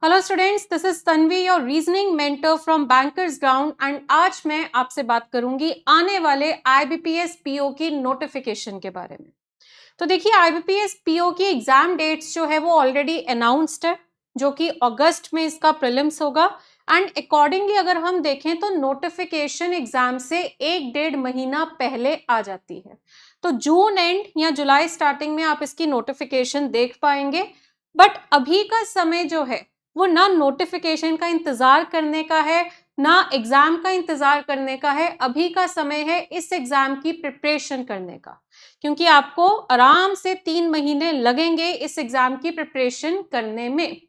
Hello students, this is Tanvi your reasoning mentor from bankers ground and आज मैं आपसे बात करूंगी आने वाले आईबीपीएस पीओ की नोटिफिकेशन के बारे में। तो देखिए, आईबीपीएस पीओ की एग्जाम डेट्स जो है वो ऑलरेडी अनाउंस्ड है, जो कि अगस्त में इसका प्रीलिम्स होगा। एंड अकॉर्डिंगली अगर हम देखें तो नोटिफिकेशन एग्जाम से 1-1.5 महीना पहले आ जाती है। तो जून एंड या जुलाई स्टार्टिंग में आप इसकी नोटिफिकेशन देख पाएंगे। बट अभी का समय जो है वो ना नोटिफिकेशन का इंतजार करने का है, ना एग्जाम का इंतजार करने का है। अभी का समय है इस एग्जाम की प्रिपरेशन करने का, क्योंकि आपको आराम से 3 महीने लगेंगे इस एग्जाम की प्रिपरेशन करने में।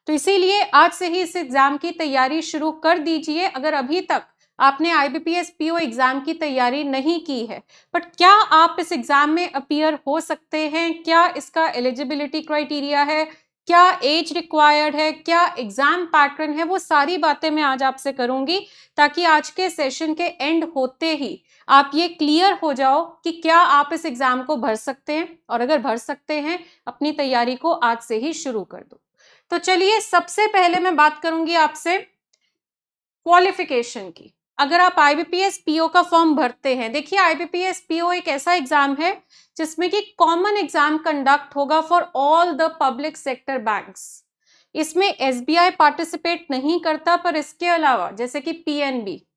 तो इसीलिए आज से ही इस एग्जाम की तैयारी शुरू कर दीजिए। अगर अभी तक आपने आईबीपीएस पीओ एग्जाम की तैयारी नहीं की है, बट क्या आप इस एग्जाम में अपीयर हो सकते हैं, क्या इसका एलिजिबिलिटी क्राइटेरिया है, क्या एज रिक्वायर्ड है, क्या एग्जाम पैटर्न है, वो सारी बातें मैं आज आपसे करूंगी, ताकि आज के सेशन के एंड होते ही आप ये क्लियर हो जाओ कि क्या आप इस एग्जाम को भर सकते हैं, और अगर भर सकते हैं अपनी तैयारी को आज से ही शुरू कर दो। तो चलिए, सबसे पहले मैं बात करूंगी आपसे क्वालिफिकेशन की। अगर आप आईबीपीएस पीओ का फॉर्म भरते हैं, देखिए आईबीपीएस पीओ एक ऐसा एग्जाम है जिसमें कि कॉमन एग्जाम कंडक्ट होगा for all the public sector banks. इसमें एसबीआई पार्टिसिपेट नहीं करता, पर इसके अलावा जैसे कि पीएनबी,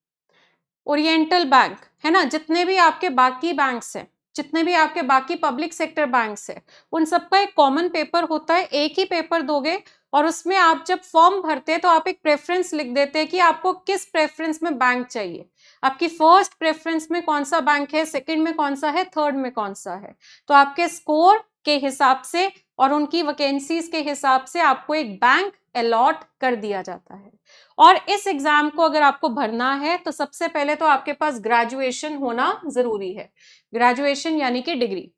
ओरिएंटल बैंक है ना, जितने भी आपके बाकी बैंक्स हैं, जितने भी आपके बाकी पब्लिक सेक्टर बैंक्स हैं, उन सबका एक कॉमन पेपर होता है। एक ही पेपर दोगे और उसमें आप जब फॉर्म भरते हैं तो आप एक प्रेफरेंस लिख देते हैं कि आपको किस प्रेफरेंस में बैंक चाहिए, आपकी फर्स्ट प्रेफरेंस में कौन सा बैंक है, सेकंड में कौन सा है, थर्ड में कौन सा है। तो आपके स्कोर के हिसाब से और उनकी वैकेंसीज के हिसाब से आपको एक बैंक अलॉट कर दिया जाता है। और इस एग्जाम को अगर आपको भरना है तो सबसे पहले तो आपके पास ग्रेजुएशन होना जरूरी है। ग्रेजुएशन यानी कि डिग्री,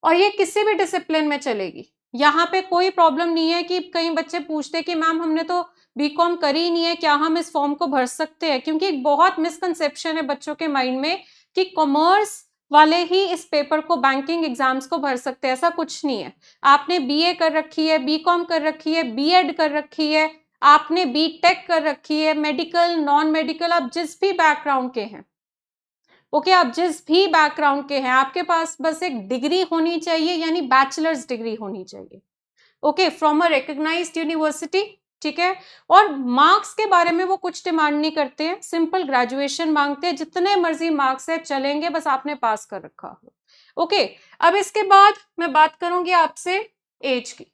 और ये किसी भी डिसिप्लिन में चलेगी। यहाँ पे कोई प्रॉब्लम नहीं है कि कई बच्चे पूछते कि मैम हमने तो बीकॉम करी ही नहीं है, क्या हम इस फॉर्म को भर सकते हैं। क्योंकि एक बहुत मिसकंसेप्शन है बच्चों के माइंड में कि कॉमर्स वाले ही इस पेपर को, बैंकिंग एग्जाम्स को भर सकते हैं। ऐसा कुछ नहीं है। आपने बीए कर रखी है, बीकॉम कर रखी है, बीएड कर रखी है, आपने बीटेक कर रखी है, मेडिकल, नॉन मेडिकल, आप जिस भी बैकग्राउंड के हैं, ओके, आप जिस भी बैकग्राउंड के हैं, आपके पास बस एक डिग्री होनी चाहिए, यानी बैचलर्स डिग्री होनी चाहिए, okay, from a recognised university. ठीक है। और मार्क्स के बारे में वो कुछ डिमांड नहीं करते हैं, सिंपल ग्रेजुएशन मांगते हैं। जितने मर्जी मार्क्स है चलेंगे, बस आपने पास कर रखा हो। ओके। अब इसके बाद मैं बात करूंगी आपसे एज की।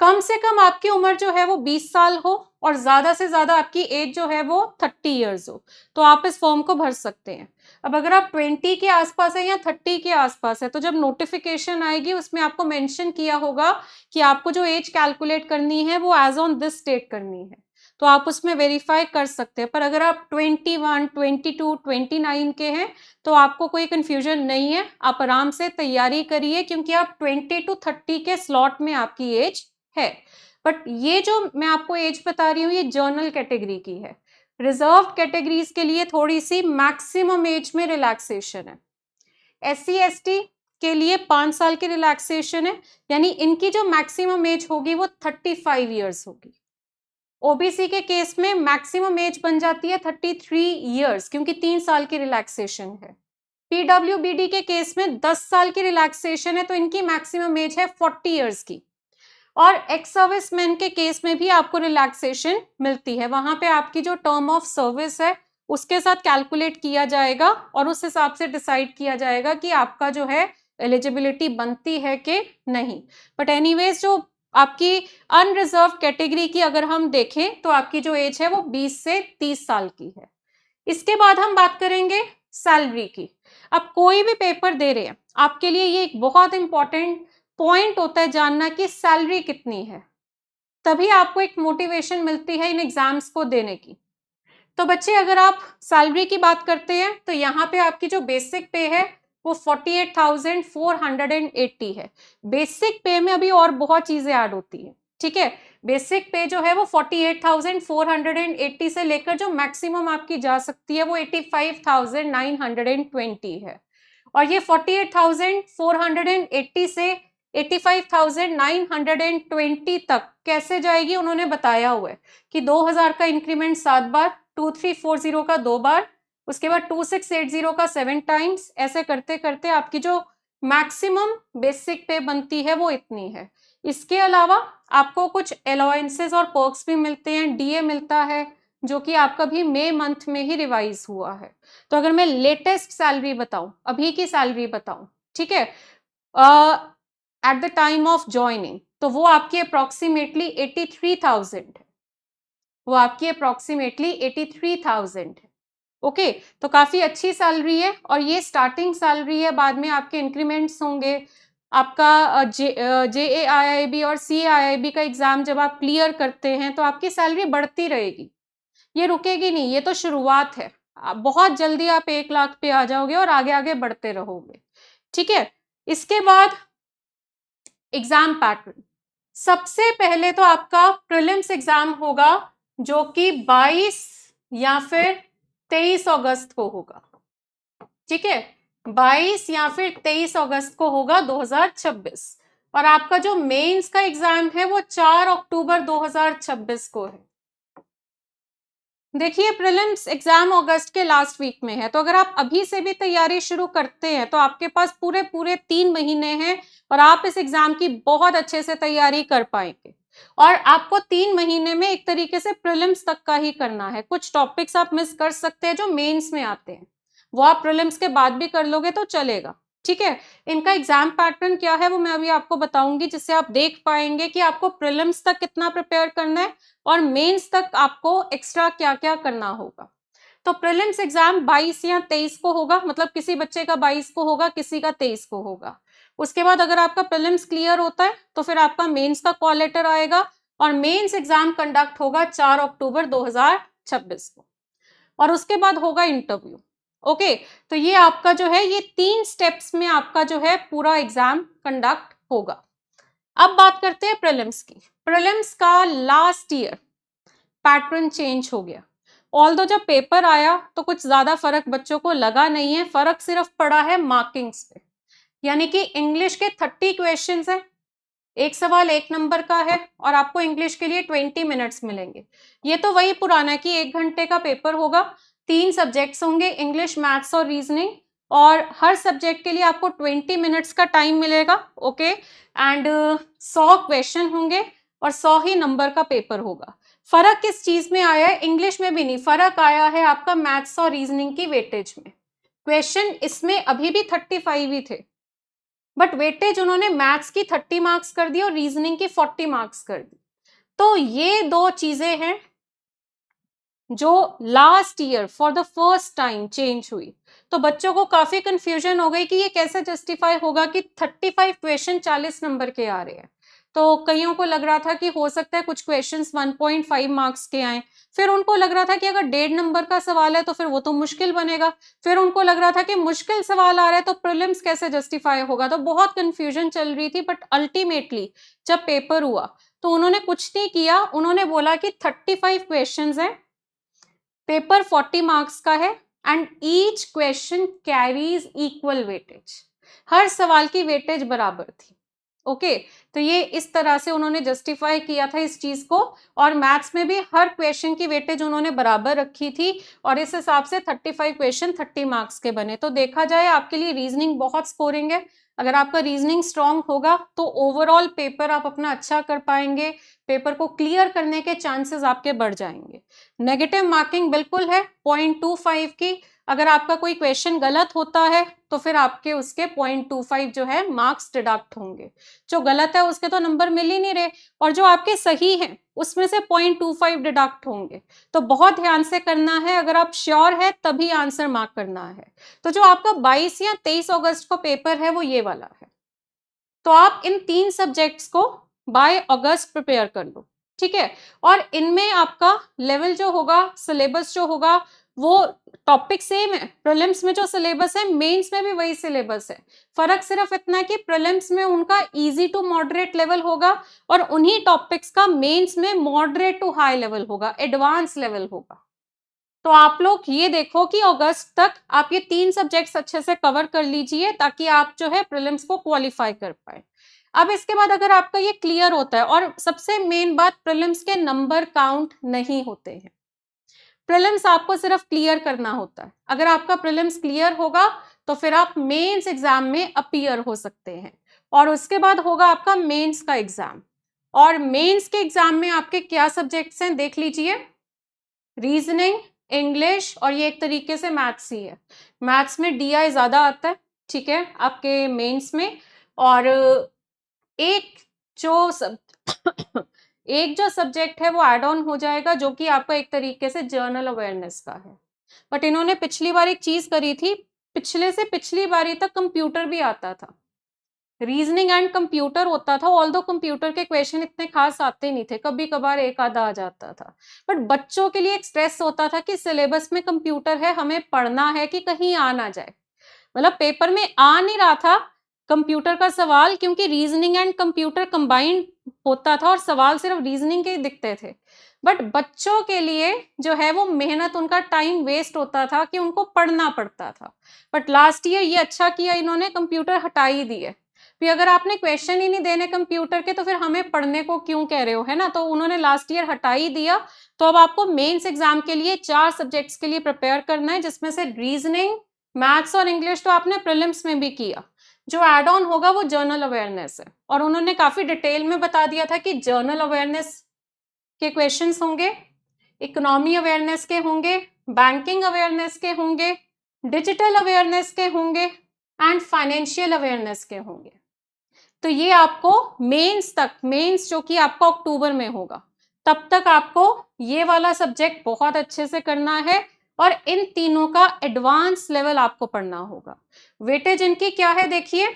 कम से कम आपकी उम्र जो है वो 20 साल हो और ज्यादा से ज्यादा आपकी एज जो है वो 30 इयर्स हो, तो आप इस फॉर्म को भर सकते हैं। अब अगर आप 20 के आसपास है या 30 के आसपास है, तो जब नोटिफिकेशन आएगी उसमें आपको मेंशन किया होगा कि आपको जो एज कैलकुलेट करनी है वो एज ऑन दिस डेट करनी है, तो आप उसमें वेरीफाई कर सकते हैं। पर अगर आप 21, 22, 29 के हैं तो आपको कोई कंफ्यूजन नहीं है, आप आराम से तैयारी करिए, क्योंकि आप 20 to 30 के स्लॉट में आपकी एज है। बट ये जो मैं आपको एज बता रही हूँ ये जनरल कैटेगरी की है। रिजर्व कैटेगरीज के लिए थोड़ी सी मैक्सिमम एज में रिलैक्सेशन है। एससी एसटी के लिए 5 साल की रिलैक्सेशन है, यानी इनकी जो मैक्सिमम एज होगी वो 35 इयर्स होगी। ओबीसी के केस में मैक्सिमम एज बन जाती है 33 इयर्स, क्योंकि 3 साल की रिलैक्सेशन है। पीडब्ल्यूबीडी के केस में 10 साल की रिलैक्सेशन है, तो इनकी मैक्सिमम एज है 40 इयर्स की। और एक्स सर्विसमैन के केस में भी आपको रिलैक्सेशन मिलती है। वहां पे आपकी जो टर्म ऑफ सर्विस है उसके साथ कैलकुलेट किया जाएगा और उस हिसाब से डिसाइड किया जाएगा कि आपका जो है एलिजिबिलिटी बनती है कि नहीं। बट एनीवेज जो आपकी अनरिजर्व कैटेगरी की अगर हम देखें तो आपकी जो एज है वो 20 से 30 साल की है। इसके बाद हम बात करेंगे सैलरी की। अब कोई भी पेपर दे रहे हैं, आपके लिए ये एक बहुत इंपॉर्टेंट पॉइंट होता है जानना कि सैलरी कितनी है, तभी आपको एक मोटिवेशन मिलती है इन एग्जाम्स को देने की। तो बच्चे, अगर आप सैलरी की बात करते हैं तो यहाँ पे आपकी जो बेसिक पे है वो 48,480 है। बेसिक पे में अभी और बहुत चीजें ऐड होती है। ठीक है। बेसिक पे जो है वो 48,480 से लेकर जो मैक्सिमम आपकी जा सकती है वो 85,920 है। और ये 48,480 से 85,920 तक कैसे जाएगी उन्होंने बताया हुआ है कि 2000 का इंक्रीमेंट 7 बार, 2340 का 2 बार, उसके बाद 2680 का 7 टाइम्स, ऐसे करते करते आपकी जो मैक्सिमम बेसिक पे बनती है वो इतनी है। इसके अलावा आपको कुछ अलाउंसेस और पर्क्स भी मिलते हैं, डीए मिलता है जो कि आपका भी मई मंथ में ही रिवाइज हुआ है। तो अगर मैं लेटेस्ट सैलरी बताऊं, अभी की सैलरी बताऊं, ठीक है, at the time of joining, तो वो आपकी अप्रोक्सीमेटली 83,000 है, वो आपकी अप्रोक्सीमेटली 83,000 है। ओके, तो काफी अच्छी सैलरी है और ये स्टार्टिंग सैलरी है, बाद में आपके इंक्रीमेंट्स होंगे। आपका JAIIB और CIIB का एग्जाम जब आप क्लियर करते हैं तो आपकी सैलरी बढ़ती रहेगी, ये रुकेगी नहीं, ये तो शुरुआत है। बहुत जल्दी आप 1 लाख पे आ जाओगे और आगे आगे बढ़ते रहोगे, ठीक है। इसके बाद एग्जाम पैटर्न, सबसे पहले तो आपका प्रीलिम्स एग्जाम होगा जो कि 22 या फिर 23 अगस्त को होगा, ठीक है, 22 या फिर 23 अगस्त को होगा 2026। और आपका जो मेंस का एग्जाम है वो 4 अक्टूबर 2026 को है। देखिए, प्रीलिम्स एग्जाम अगस्त के लास्ट वीक में है, तो अगर आप अभी से भी तैयारी शुरू करते हैं तो आपके पास पूरे पूरे 3 महीने हैं और आप इस एग्जाम की बहुत अच्छे से तैयारी कर पाएंगे। और आपको 3 महीने में एक तरीके से प्रीलिम्स तक का ही करना है। कुछ टॉपिक्स आप मिस कर सकते हैं जो मेंस में आते हैं, वो आप प्रीलिम्स के बाद भी कर लोगे तो चलेगा, ठीक है। इनका एग्जाम पैटर्न क्या है वो मैं अभी आपको बताऊंगी, जिससे आप देख पाएंगे कि आपको प्रीलिम्स तक कितना प्रिपेयर करना है और मेंस तक आपको एक्स्ट्रा क्या क्या करना होगा। तो प्रीलिम्स एग्जाम 22 या 23 को होगा, मतलब किसी बच्चे का 22 को होगा, किसी का 23 को होगा। उसके बाद अगर आपका प्रीलिम्स क्लियर होता है तो फिर आपका मेंस का कॉल लेटर आएगा और मेंस एग्जाम कंडक्ट होगा 4 अक्टूबर 2026 को, और उसके बाद होगा इंटरव्यू। ओके, तो ये आपका जो है, ये 3 स्टेप्स में आपका जो है पूरा एग्जाम कंडक्ट होगा। अब बात करते हैं प्रीलिम्स की। प्रीलिम्स का लास्ट ईयर पैटर्न चेंज हो गया। ऑल्दो जब पेपर आया तो कुछ ज्यादा फर्क बच्चों को लगा नहीं है, फर्क सिर्फ पड़ा है मार्किंग्स पे। यानी कि इंग्लिश के 30 क्वेश्चंस है, एक सवाल 1 नंबर का है और आपको इंग्लिश के लिए 20 मिनट्स मिलेंगे। ये तो वही पुराना है कि 1 घंटे का पेपर होगा, 3 सब्जेक्ट्स होंगे, इंग्लिश, मैथ्स और रीजनिंग, और हर सब्जेक्ट के लिए आपको 20 मिनट्स का टाइम मिलेगा। ओके, एंड 100 क्वेश्चन होंगे और 100 ही नंबर का पेपर होगा। फर्क किस चीज में आया है? इंग्लिश में भी नहीं, फर्क आया है आपका मैथ्स और रीजनिंग की वेटेज में। क्वेश्चन इसमें अभी भी 35 ही थे, बट वेटेज उन्होंने मैथ्स की 30 मार्क्स कर दी और रीजनिंग की 40 मार्क्स कर दी। तो ये 2 चीजें हैं जो last year for the first time change हुई। तो बच्चों को काफी कंफ्यूजन हो गई कि ये कैसे जस्टिफाई होगा कि 35 क्वेश्चन 40 नंबर के आ रहे हैं। तो कईयों को लग रहा था कि हो सकता है कुछ क्वेश्चंस 1.5 मार्क्स के आए, फिर उनको लग रहा था कि अगर 1.5 नंबर का सवाल है तो फिर वो तो मुश्किल बनेगा, फिर उनको लग रहा था कि मुश्किल सवाल आ रहा है तो प्रीलिम्स कैसे जस्टिफाई होगा। तो बहुत कंफ्यूजन चल रही थी, बट अल्टीमेटली जब पेपर हुआ तो उन्होंने कुछ नहीं किया, उन्होंने बोला कि 35 क्वेश्चंस हैं, पेपर 40 मार्क्स का है and each question carries equal weightage, हर सवाल की वेटेज बराबर थी। ओके, तो ये इस तरह से उन्होंने जस्टिफाई किया था इस चीज को, और मैथ्स में भी हर क्वेश्चन की वेटेज उन्होंने बराबर रखी थी और इस हिसाब से 35 क्वेश्चन 30 मार्क्स के बने। तो देखा जाए आपके लिए रीजनिंग बहुत स्कोरिंग है। अगर आपका रीजनिंग स्ट्रांग होगा तो ओवरऑल पेपर आप अपना अच्छा कर पाएंगे, पेपर को क्लियर करने के चांसेस आपके बढ़ जाएंगे। नेगेटिव मार्किंग बिल्कुल है 0.25 की, अगर आपका कोई क्वेश्चन गलत होता है तो फिर आपके उसके 0.25 जो है मार्क्स डिडक्ट होंगे। जो गलत है उसके तो नंबर मिल ही नहीं रहे, और जो आपके सही हैं उसमें से 0.25 डिडक्ट होंगे। तो बहुत ध्यान से करना है, अगर आप श्योर है तभी आंसर मार्क करना है। तो जो आपका 22 या 23 अगस्त को पेपर है वो ये वाला है। तो आप इन 3 सब्जेक्ट्स को बाय अगस्त प्रिपेयर कर लो, ठीक है। और इनमें आपका लेवल जो होगा, सिलेबस जो होगा, वो टॉपिक सेम है। प्रीलिम्स में जो सिलेबस है मेंस में भी वही सिलेबस है। फर्क सिर्फ इतना है कि प्रीलिम्स में उनका इजी टू मॉडरेट लेवल होगा और उन्हीं टॉपिक्स का मेंस में मॉडरेट टू हाई लेवल होगा, एडवांस लेवल होगा। तो आप लोग ये देखो कि अगस्त तक आप ये 3 सब्जेक्ट्स अच्छे से कवर कर लीजिए ताकि आप जो है प्रीलिम्स को क्वालिफाई कर पाए। अब इसके बाद अगर आपका ये क्लियर होता है, और सबसे मेन बात, प्रीलिम्स के नंबर काउंट नहीं होते हैं। प्रीलिम्स आपको सिर्फ क्लियर करना होता है। अगर आपका प्रीलिम्स क्लियर होगा तो फिर आप मेंस एग्जाम में अपीयर हो सकते हैं, और उसके बाद होगा आपका मेंस का एग्जाम। और मेंस के एग्जाम में आपके क्या सब्जेक्ट्स हैं देख लीजिए, रीजनिंग, इंग्लिश, और ये एक तरीके से मैथ्स ही है। मैथ्स में DI ज्यादा आता है, ठीक है, आपके मेंस में। और एक जो सब एक जो सब्जेक्ट है वो ऐड ऑन हो जाएगा, जो कि आपका एक तरीके से जर्नल अवेयरनेस का है। बट इन्होंने पिछली बार एक चीज करी थी, पिछले से पिछली बारी तक कंप्यूटर भी आता था, रीजनिंग एंड कंप्यूटर होता था। ऑल्दो कंप्यूटर के क्वेश्चन इतने खास आते नहीं थे, कभी कभार एक आधा आ जाता था, बट बच्चों के लिए एक स्ट्रेस होता था कि सिलेबस में कंप्यूटर है, हमें पढ़ना है कि कहीं आ ना जाए। मतलब पेपर में आ नहीं रहा था कंप्यूटर का सवाल, क्योंकि रीजनिंग एंड कंप्यूटर कंबाइंड होता था और सवाल सिर्फ रीजनिंग के दिखते थे। बट बच्चों के लिए जो है वो मेहनत, उनका टाइम वेस्ट होता था कि उनको पढ़ना पड़ता था। बट लास्ट ईयर ये अच्छा किया इन्होंने, कंप्यूटर हटा ही दिए। फिर अगर आपने क्वेश्चन ही नहीं देने कंप्यूटर के तो फिर हमें पढ़ने को क्यों कह रहे हो, है ना। तो उन्होंने लास्ट ईयर हटा ही दिया। तो अब आपको मेंस एग्जाम के लिए 4 सब्जेक्ट्स के लिए प्रिपेयर करना है, जिसमें से रीजनिंग, मैथ्स और इंग्लिश तो आपने प्रीलिम्स में भी किया। जो एड ऑन होगा वो जर्नल अवेयरनेस है, और उन्होंने काफी डिटेल में बता दिया था कि जर्नल अवेयरनेस के क्वेश्चंस होंगे, इकोनॉमी अवेयरनेस के होंगे, बैंकिंग अवेयरनेस के होंगे, डिजिटल अवेयरनेस के होंगे एंड फाइनेंशियल अवेयरनेस के होंगे। तो ये आपको मेंस तक, मेंस जो कि आपका अक्टूबर में होगा, तब तक आपको ये वाला सब्जेक्ट बहुत अच्छे से करना है, और इन तीनों का एडवांस लेवल आपको पढ़ना होगा। वेटेज इनकी क्या है देखिए,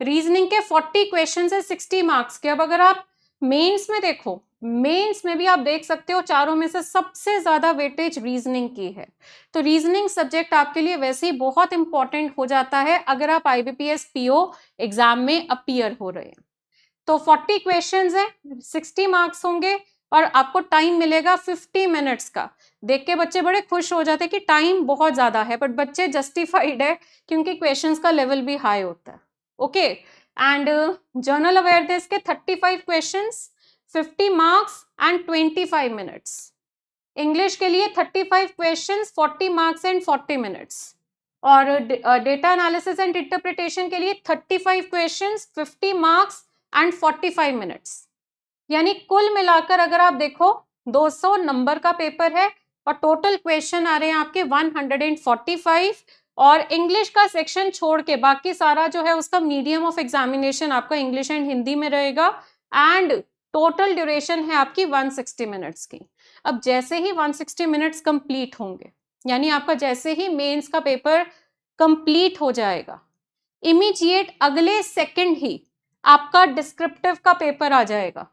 रीजनिंग के 40 क्वेश्चन है 60 मार्क्स के। अब अगर आप मेंस में देखो, मेंस में भी आप देख सकते हो चारों में से सबसे ज्यादा वेटेज रीजनिंग की है। तो रीजनिंग सब्जेक्ट आपके लिए वैसे ही बहुत इंपॉर्टेंट हो जाता है अगर आप IBPS PO एग्जाम में अपीयर हो रहे हैं। तो 40 क्वेश्चंस है, 60 मार्क्स होंगे, और आपको टाइम मिलेगा 50 मिनट्स का। देख के बच्चे बड़े खुश हो जाते हैं कि टाइम बहुत ज्यादा है, बट बच्चे जस्टिफाइड है क्योंकि क्वेश्चंस का लेवल भी हाई होता है। ओके, एंड जर्नल अवेयरनेस के 35 questions, 50 marks and 25 minutes. English के लिए 35 क्वेश्चंस, 40 मार्क्स एंड 40 मिनट्स। और डेटा एनालिसिस एंड इंटरप्रिटेशन के लिए 35 क्वेश्चंस, 50 मार्क्स एंड 45 मिनट्स। यानी कुल मिलाकर अगर आप देखो 200 नंबर का पेपर है, और टोटल क्वेश्चन आ रहे हैं आपके 145। और इंग्लिश का सेक्शन छोड़ के बाकी सारा जो है उसका मीडियम ऑफ एग्जामिनेशन आपका इंग्लिश एंड हिंदी में रहेगा, एंड टोटल ड्यूरेशन है आपकी 160 मिनट्स की। अब जैसे ही 160 मिनट्स कंप्लीट होंगे, यानी आपका जैसे ही मेंस का पेपर कंप्लीट हो जाएगा, इमीडिएट अगले सेकंड ही आपका डिस्क्रिप्टिव का पेपर आ जाएगा।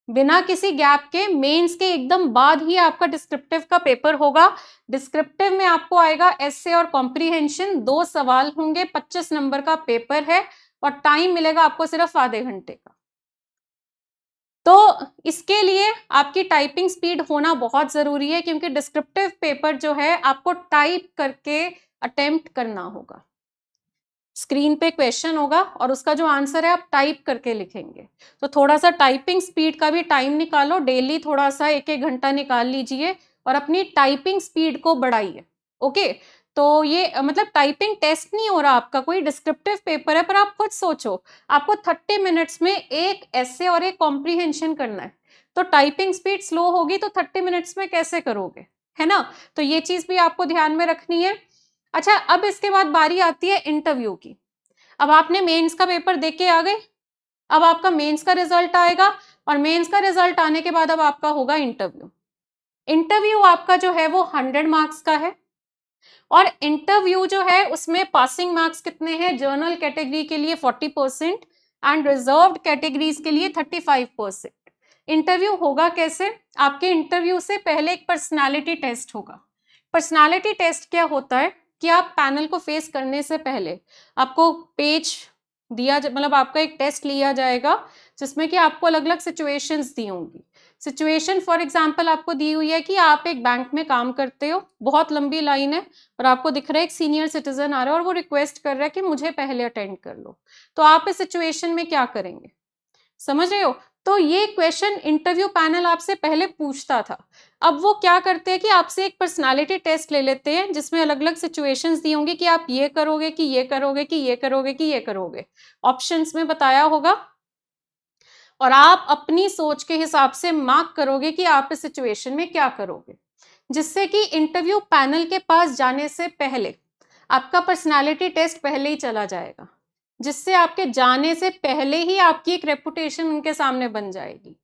बिना किसी गैप के मेंस के एकदम बाद ही आपका डिस्क्रिप्टिव का पेपर होगा। डिस्क्रिप्टिव में आपको आएगा एसे और कॉम्प्रीहेंशन, 2 सवाल होंगे, 25 नंबर का पेपर है, और टाइम मिलेगा आपको सिर्फ आधे घंटे का। तो इसके लिए आपकी टाइपिंग स्पीड होना बहुत जरूरी है, क्योंकि डिस्क्रिप्टिव पेपर जो है आपको टाइप करके अटेम्प्ट करना होगा। स्क्रीन पे क्वेश्चन होगा और उसका जो आंसर है आप टाइप करके लिखेंगे। तो थोड़ा सा टाइपिंग स्पीड का भी टाइम निकालो, डेली थोड़ा सा 1-1 घंटा निकाल लीजिए और अपनी टाइपिंग स्पीड को बढ़ाइए। ओके, तो ये मतलब टाइपिंग टेस्ट नहीं हो रहा आपका, कोई डिस्क्रिप्टिव पेपर है, पर आप खुद सोचो आपको 30 मिनट्स में एक एसे और एक कॉम्प्रीहेंशन करना है, तो टाइपिंग स्पीड स्लो होगी तो 30 मिनट्स में कैसे करोगे, है ना। तो ये चीज भी आपको ध्यान में रखनी है। अच्छा, अब इसके बाद बारी आती है इंटरव्यू की। अब आपने मेंस का पेपर देख के आ गए, अब आपका मेंस का रिजल्ट आएगा, और मेंस का रिजल्ट आने के बाद अब आपका होगा इंटरव्यू। इंटरव्यू आपका जो है वो 100 मार्क्स का है, और इंटरव्यू जो है उसमें पासिंग मार्क्स कितने हैं, जर्नल कैटेगरी के लिए 40% एंड रिजर्व्ड कैटेगरीज के लिए 35%। इंटरव्यू होगा कैसे, आपके इंटरव्यू से पहले एक पर्सनालिटी टेस्ट होगा। पर्सनालिटी टेस्ट क्या होता है कि आप पैनल को फेस करने से पहले आपको पेज दिया, मतलब आपका एक टेस्ट लिया जाएगा जिसमें कि आपको अलग अलग सिचुएशंस दी होंगी। सिचुएशन फॉर एग्जांपल आपको दी हुई है कि आप एक बैंक में काम करते हो, बहुत लंबी लाइन है और आपको दिख रहा है एक सीनियर सिटीजन आ रहा है और वो रिक्वेस्ट कर रहा है कि मुझे पहले अटेंड कर लो, तो आप इस सिचुएशन में क्या करेंगे? समझ रहे हो? तो ये क्वेश्चन इंटरव्यू पैनल आपसे पहले पूछता था। अब वो क्या करते हैं कि आपसे एक पर्सनालिटी टेस्ट ले लेते हैं जिसमें अलग अलग सिचुएशंस दी होंगी कि आप ये करोगे कि ये करोगे कि ये करोगे कि ये करोगे, ऑप्शंस में बताया होगा और आप अपनी सोच के हिसाब से मार्क करोगे कि आप इस सिचुएशन में क्या करोगे, जिससे कि इंटरव्यू पैनल के पास जाने से पहले आपका पर्सनालिटी टेस्ट पहले ही चला जाएगा, जिससे आपके जाने से पहले ही आपकी एक रेपुटेशन उनके सामने बन जाएगी।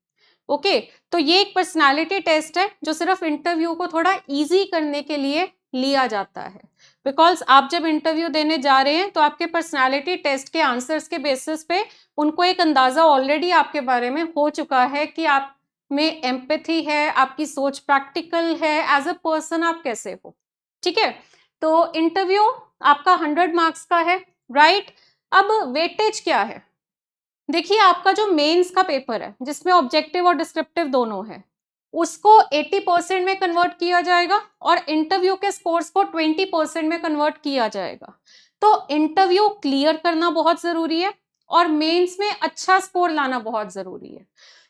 ओके, तो ये एक पर्सनालिटी टेस्ट है जो सिर्फ इंटरव्यू को थोड़ा इजी करने के लिए लिया जाता है, बिकॉज आप जब इंटरव्यू देने जा रहे हैं तो आपके पर्सनालिटी टेस्ट के आंसर्स के बेसिस पे उनको एक अंदाजा ऑलरेडी आपके बारे में हो चुका है कि आप में एम्पैथी है, आपकी सोच प्रैक्टिकल है, एज अ पर्सन आप कैसे हो। ठीक है, तो इंटरव्यू आपका 100 मार्क्स का है, राइट। अब वेटेज क्या है? देखिए, आपका जो मेंस का पेपर है जिसमें ऑब्जेक्टिव और डिस्क्रिप्टिव दोनों है, उसको 80% में कन्वर्ट किया जाएगा और इंटरव्यू के स्कोर्स को 20% में कन्वर्ट किया जाएगा। तो इंटरव्यू क्लियर करना बहुत जरूरी है और मेंस में अच्छा स्कोर लाना बहुत जरूरी है,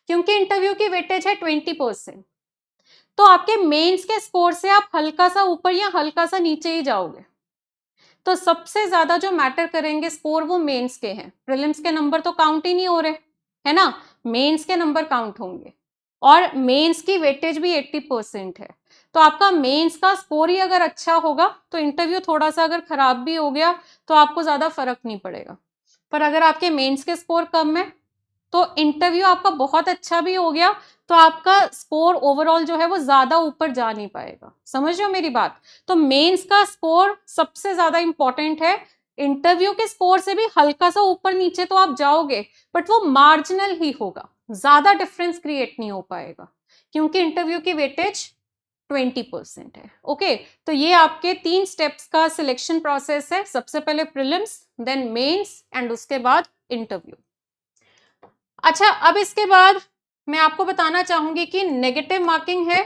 क्योंकि इंटरव्यू की वेटेज है 20%। तो आपके मेंस के स्कोर से आप हल्का सा ऊपर या हल्का सा नीचे ही जाओगे। तो सबसे ज्यादा जो मैटर करेंगे स्कोर वो मेंस के हैं। प्रीलिम्स के नंबर तो काउंट ही नहीं हो रहे, है ना, मेंस के नंबर काउंट होंगे और मेंस की वेटेज भी 80% है। तो आपका मेंस का स्कोर ही अगर अच्छा होगा तो इंटरव्यू थोड़ा सा अगर खराब भी हो गया तो आपको ज्यादा फर्क नहीं पड़ेगा। पर अगर आपके मेंस के स्कोर कम है तो इंटरव्यू आपका बहुत अच्छा भी हो गया तो आपका स्कोर ओवरऑल जो है वो ज्यादा ऊपर जा नहीं पाएगा। समझ रहे हो मेरी बात? तो मेंस का स्कोर सबसे ज्यादा इंपॉर्टेंट है। इंटरव्यू के स्कोर से भी हल्का सा ऊपर नीचे तो आप जाओगे, बट वो मार्जिनल ही होगा, ज्यादा डिफरेंस क्रिएट नहीं हो पाएगा, क्योंकि इंटरव्यू की वेटेज 20% है। ओके, तो ये आपके 3 स्टेप्स का सिलेक्शन प्रोसेस है। सबसे पहले प्रीलिम्स, देन मेंस एंड उसके बाद इंटरव्यू। अच्छा, अब इसके बाद मैं आपको बताना चाहूंगी कि नेगेटिव मार्किंग है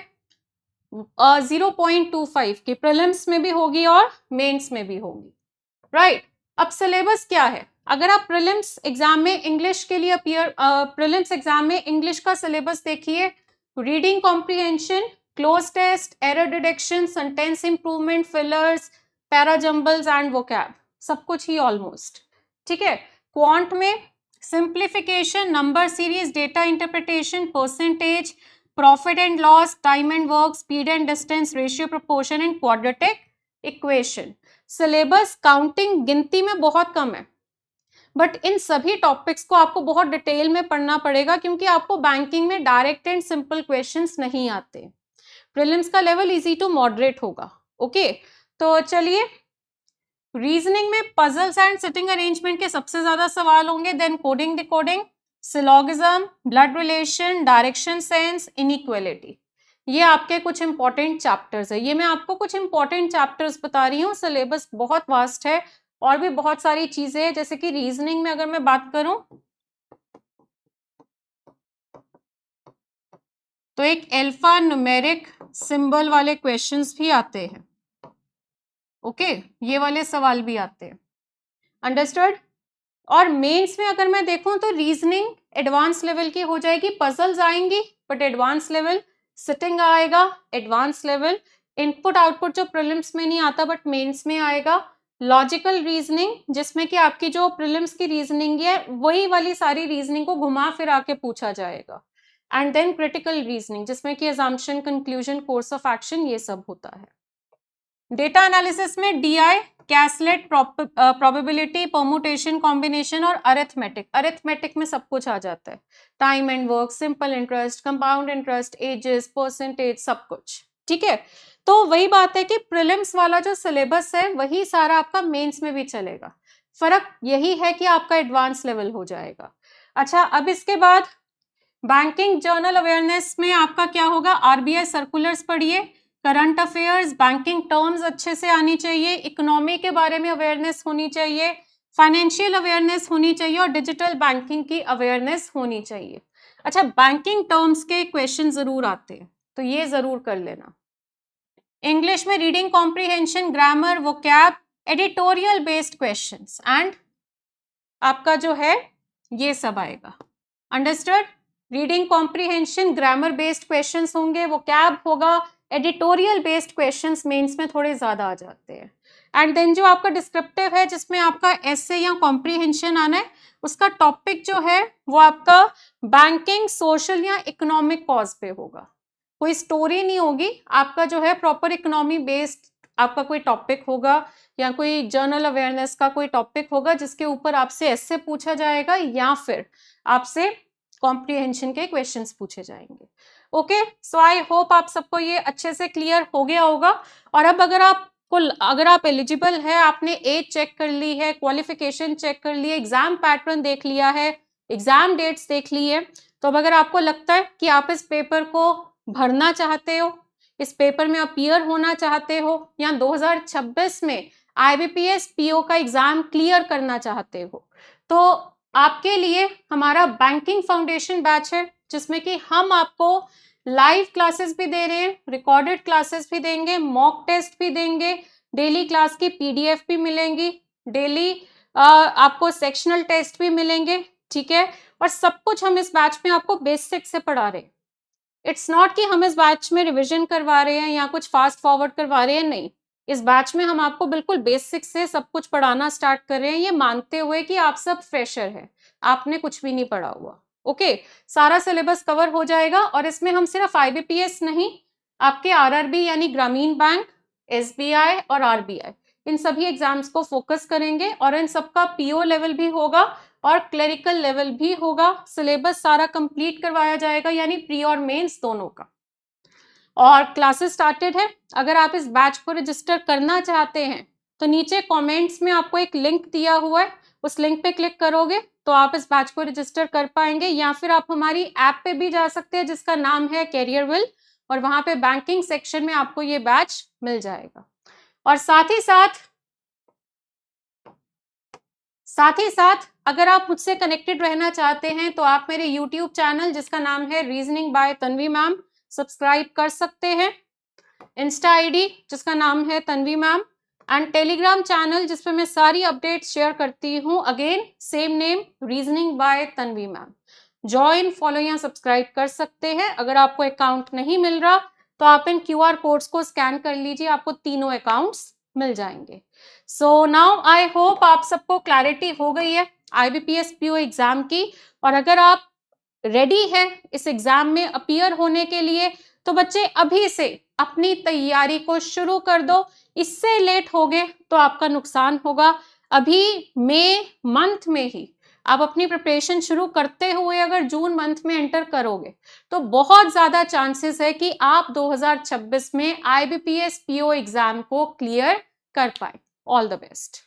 0.25 की, प्रीलिम्स में भी होगी और मेंस में भी होगी, राइट। अब सिलेबस क्या है? अगर आप प्रीलिम्स एग्जाम में इंग्लिश के लिए प्रीलिम्स एग्जाम में इंग्लिश का सिलेबस देखिए, reading comprehension, cloze test, error detection, sentence improvement, fillers, parajumbles and vocab, सब कुछ ही ऑलमोस्ट। ठीक है, क्वांट में simplification, number series, data interpretation, percentage, profit and loss, time and work, speed and distance, ratio proportion and quadratic equation. Syllabus counting गिनती में बहुत कम है, बट इन सभी टॉपिक्स को आपको बहुत डिटेल में पढ़ना पड़ेगा, क्योंकि आपको बैंकिंग में डायरेक्ट एंड सिंपल क्वेश्चंस नहीं आते। प्रीलिम्स का लेवल इजी टू मॉडरेट होगा। ओके, तो चलिए, रीजनिंग में पजल्स एंड सिटिंग अरेंजमेंट के सबसे ज्यादा सवाल होंगे, then coding decoding, syllogism, blood relation, direction sense, inequality. ये आपके कुछ इंपॉर्टेंट चैप्टर्स है। ये मैं आपको कुछ इंपॉर्टेंट चैप्टर्स बता रही हूँ, सिलेबस बहुत वास्ट है और भी बहुत सारी चीजें हैं। जैसे कि रीजनिंग में अगर मैं बात करूं तो एक अल्फा न्यूमेरिक सिंबल वाले क्वेश्चंस भी आते हैं। ओके, ये वाले सवाल भी आते हैं, अंडरस्टूड। और मेंस में अगर मैं देखूं तो रीजनिंग एडवांस लेवल की हो जाएगी, पजल्स आएंगी बट एडवांस लेवल, सिटिंग आएगा एडवांस लेवल, इनपुट आउटपुट जो प्रीलिम्स में नहीं आता बट मेंस में आएगा, लॉजिकल रीजनिंग जिसमें कि आपकी जो प्रीलिम्स की रीजनिंग है वही वाली सारी रीजनिंग को घुमा फिरा के पूछा जाएगा, एंड देन क्रिटिकल रीजनिंग जिसमें कि assumption, conclusion, course of action, ये सब होता है। डेटा एनालिसिस में DI, caselet, probability, permutation, combination और अरिथमेटिक। अरिथमेटिक में सब कुछ आ जाता है, time and work, simple interest, compound interest, ages, percentage, सब कुछ। ठीक है, तो वही बात है कि प्रीलिम्स वाला जो सिलेबस है वही सारा आपका मेंस में भी चलेगा, फर्क यही है कि आपका एडवांस लेवल हो जाएगा। अच्छा, अब इसके बाद बैंकिंग जर्नल अवेयरनेस में आपका क्या होगा? आरबीआई सर्कुलर्स पढ़िए, करंट अफेयर्स, बैंकिंग टर्म्स अच्छे से आनी चाहिए, इकोनॉमी के बारे में अवेयरनेस होनी चाहिए, फाइनेंशियल अवेयरनेस होनी चाहिए और डिजिटल बैंकिंग की अवेयरनेस होनी चाहिए। अच्छा, बैंकिंग टर्म्स के क्वेश्चन जरूर आते हैं, तो ये जरूर कर लेना। इंग्लिश में reading comprehension, grammar, vocab, editorial based questions and आपका जो है ये सब आएगा। Understood? Reading comprehension, grammar based questions होंगे, वोकैब होगा, एडिटोरियल बेस्ड क्वेश्चंस मेंस में थोड़े ज्यादा आ जाते हैं। एंड देन जो आपका डिस्क्रिप्टिव है जिसमें आपका एसे या कॉम्प्रिहेंशन आना है, उसका टॉपिक जो है वो आपका बैंकिंग, सोशल या इकोनॉमिक कॉज पे होगा। कोई स्टोरी नहीं होगी, आपका जो है प्रॉपर इकोनॉमी बेस्ड आपका कोई टॉपिक होगा या कोई जर्नल अवेयरनेस का कोई टॉपिक होगा जिसके ऊपर आपसे ऐसे पूछा जाएगा या फिर आपसे कॉम्प्रिहेंशन के क्वेश्चंस पूछे जाएंगे। ओके, सो आई होप आप सबको ये अच्छे से क्लियर हो गया होगा। और अब अगर आप एलिजिबल है, आपने एज चेक कर ली है, क्वालिफिकेशन चेक कर ली है, एग्जाम पैटर्न देख लिया है, एग्जाम डेट्स देख ली है, तो अब अगर आपको लगता है कि आप इस पेपर को भरना चाहते हो, इस पेपर में अपीयर होना चाहते हो या 2026 में IBPS PO का एग्जाम क्लियर करना चाहते हो, तो आपके लिए हमारा बैंकिंग फाउंडेशन बैच है जिसमें कि हम आपको लाइव क्लासेस भी दे रहे हैं, रिकॉर्डेड क्लासेस भी देंगे, मॉक टेस्ट भी देंगे, डेली क्लास की PDF भी मिलेंगी, डेली आपको सेक्शनल टेस्ट भी मिलेंगे, ठीक है। और सब कुछ हम इस बैच में आपको बेसिक से पढ़ा रहे हैं। इट्स नॉट कि हम इस बैच में रिवीजन करवा रहे हैं या कुछ फास्ट फॉरवर्ड करवा रहे हैं, नहीं। इस बैच में हम आपको बिल्कुल बेसिक से सब कुछ पढ़ाना स्टार्ट कर रहे हैं, ये मानते हुए कि आप सब फ्रेशर हैं, आपने कुछ भी नहीं पढ़ा हुआ। ओके, सारा सिलेबस कवर हो जाएगा और इसमें हम सिर्फ IBPS नहीं, आपके RRB यानी ग्रामीण बैंक, SBI और RBI, इन सभी एग्जाम्स को फोकस करेंगे और इन सबका PO लेवल भी होगा और क्लरिकल लेवल भी होगा। सिलेबस सारा कंप्लीट करवाया जाएगा यानी प्री और मेंस दोनों का। और क्लासेस स्टार्टेड है। अगर आप इस बैच को रजिस्टर करना चाहते हैं तो नीचे कमेंट्स में आपको एक लिंक दिया हुआ है, उस लिंक पे क्लिक करोगे तो आप इस बैच को रजिस्टर कर पाएंगे, या फिर आप हमारी ऐप पे भी जा सकते हैं जिसका नाम है कैरियरविल, और वहां पे बैंकिंग सेक्शन में आपको ये बैच मिल जाएगा। और साथ ही साथ अगर आप मुझसे कनेक्टेड रहना चाहते हैं तो आप मेरे YouTube चैनल जिसका नाम है reasoning bye Tanvi ma'am subscribe कर सकते हैं, इंस्टा ID जिसका नाम है Tanvi ma'am, and Telegram channel जिसपे मैं सारी अपडेट्स शेयर करती हूँ, again same name reasoning bye Tanvi ma'am. Join, follow या सब्सक्राइब कर सकते हैं। अगर आपको अकाउंट नहीं मिल रहा तो आप इन QR कोड्स को स्कैन कर लीजिए, आपको तीनों अकाउंट्स मिल जाएंगे। सो नाउ आई होप आप सबको क्लैरिटी हो गई है IBPS PO एग्जाम की। और अगर आप रेडी है इस एग्जाम में अपीयर होने के लिए तो बच्चे अभी से अपनी तैयारी को शुरू कर दो, इससे लेट हो गए तो आपका नुकसान होगा। अभी मई मंथ में ही आप अपनी प्रिपरेशन शुरू करते हुए अगर जून मंथ में एंटर करोगे तो बहुत ज्यादा चांसेस है कि आप 2026 में IBPS PO एग्जाम को क्लियर कर पाए। All the best.